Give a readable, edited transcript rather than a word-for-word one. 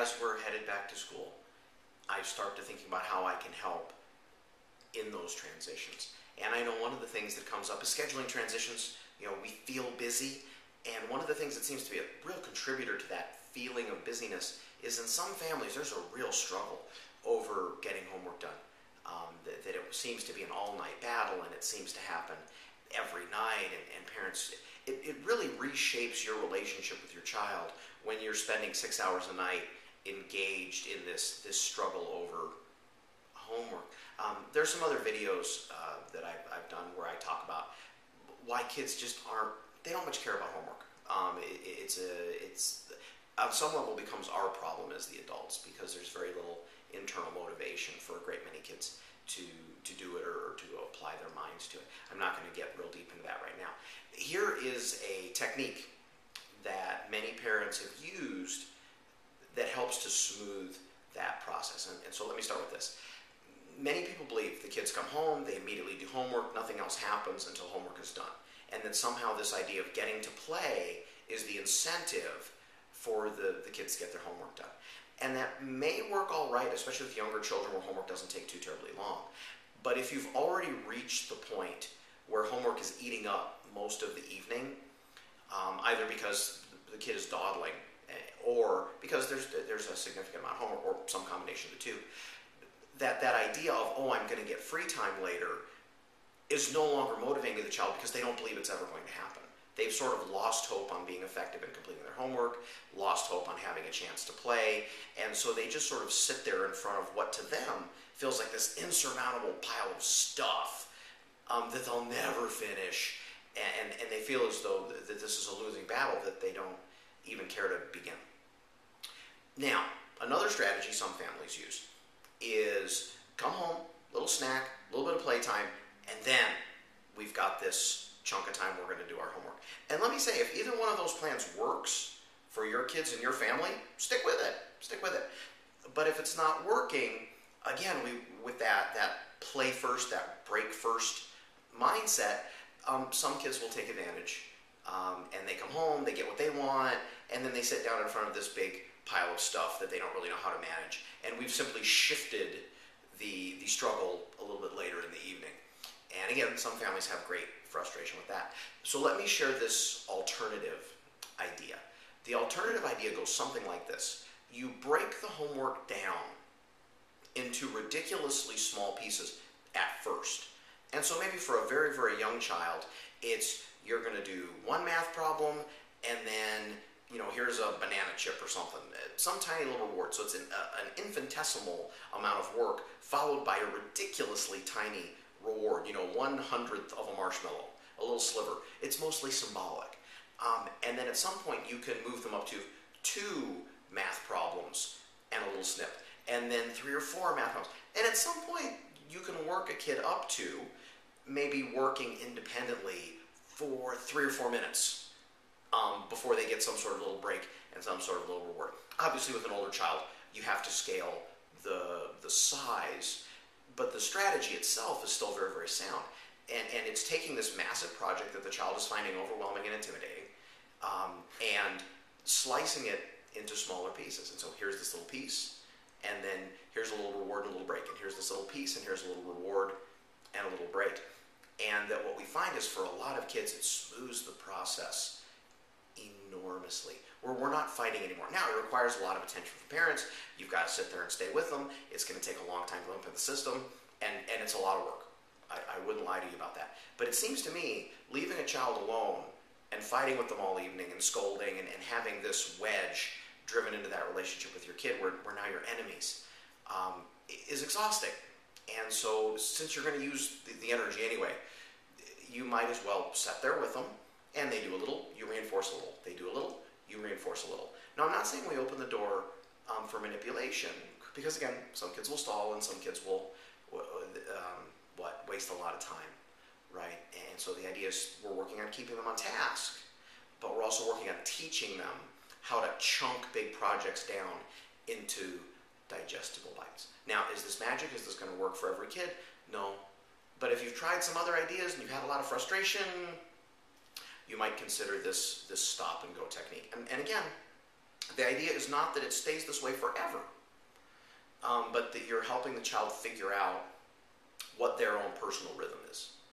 as we're headed back to school, I start to thinking about how I can help in those transitions. And I know one of the things that comes up is scheduling transitions. We feel busy, and one of the things that seems to be a real contributor to that feeling of busyness is in some families there's a real struggle over getting homework done. That it seems to be an all-night battle, and it seems to happen every night, and parents, it really reshapes your relationship with your child when you're spending 6 hours a night engaged in this struggle over homework. There's some other videos that I've done where I talk about why kids just they don't much care about homework. It's on some level becomes our problem as the adults, because there's very little internal motivation for a great many kids to do it or to apply their minds to it. I'm not going to get real deep into that right now. Here is a technique that many parents have used that helps to smooth that process. And so let me start with this. Many people believe the kids come home, they immediately do homework, nothing else happens until homework is done. And that somehow this idea of getting to play is the incentive for the kids to get their homework done. And that may work all right, especially with younger children where homework doesn't take too terribly long. But if you've already reached the point where homework is eating up most of the evening, either because the kid is dawdling or because there's a significant amount of homework, or some combination of the two, that idea of, I'm going to get free time later is no longer motivating to the child, because they don't believe it's ever going to happen. They've sort of lost hope on being effective in completing their homework, lost hope on having a chance to play, and so they just sort of sit there in front of what to them feels like this insurmountable pile of stuff that they'll never finish, and they feel as though that this is a losing battle that they don't even care to begin. Now, another strategy some families use is come home, little snack, a little bit of playtime, and then we've got this chunk of time we're going to do our homework. And let me say, if either one of those plans works for your kids and your family, stick with it. Stick with it. But if it's not working, again, with that play first, that break first mindset, some kids will take advantage, and they come home, they get what they want, and then they sit down in front of this big pile of stuff that they don't really know how to manage. And we've simply shifted the struggle a little bit later in the evening. And again, some families have great frustration with that. So let me share this alternative idea. The alternative idea goes something like this. You break the homework down into ridiculously small pieces at first. And so maybe for a very, very young child, you're going to do one math problem, and then here's a banana chip or something, some tiny little reward. So it's an infinitesimal amount of work followed by a ridiculously tiny reward, 1/100th of a marshmallow, a little sliver. It's mostly symbolic. And then at some point you can move them up to 2 math problems and a little snip, and then 3 or 4 math problems. And at some point you can work a kid up to maybe working independently for 3 or 4 minutes before they get some sort of little break and some sort of little reward. Obviously with an older child you have to scale the size, but the strategy itself is still very, very sound. And it's taking this massive project that the child is finding overwhelming and intimidating, and slicing it into smaller pieces. And so here's this little piece, and then here's a little reward and a little break, and here's this little piece, and here's a little reward and a little break. And that what we find is for a lot of kids, it smooths the process enormously, where we're not fighting anymore. Now, it requires a lot of attention from parents. You've got to sit there and stay with them. It's going to take a long time to implement the system, and it's a lot of work. I wouldn't lie to you about that. But it seems to me, leaving a child alone and fighting with them all evening and scolding and having this wedge driven into that relationship with your kid where now you're enemies is exhausting. And so since you're going to use the energy anyway, you might as well sit there with them, and they do a little, you reinforce a little. They do a little, you reinforce a little. Now, I'm not saying we open the door for manipulation, because again, some kids will stall and some kids will waste a lot of time, right? And so the idea is we're working on keeping them on task, but we're also working on teaching them how to chunk big projects down into digestible bites. Now, is this magic? Is this going to work for every kid? No. But if you've tried some other ideas and you've had a lot of frustration, you might consider this stop and go technique. And again, The idea is not that it stays this way forever, but that you're helping the child figure out what their own personal rhythm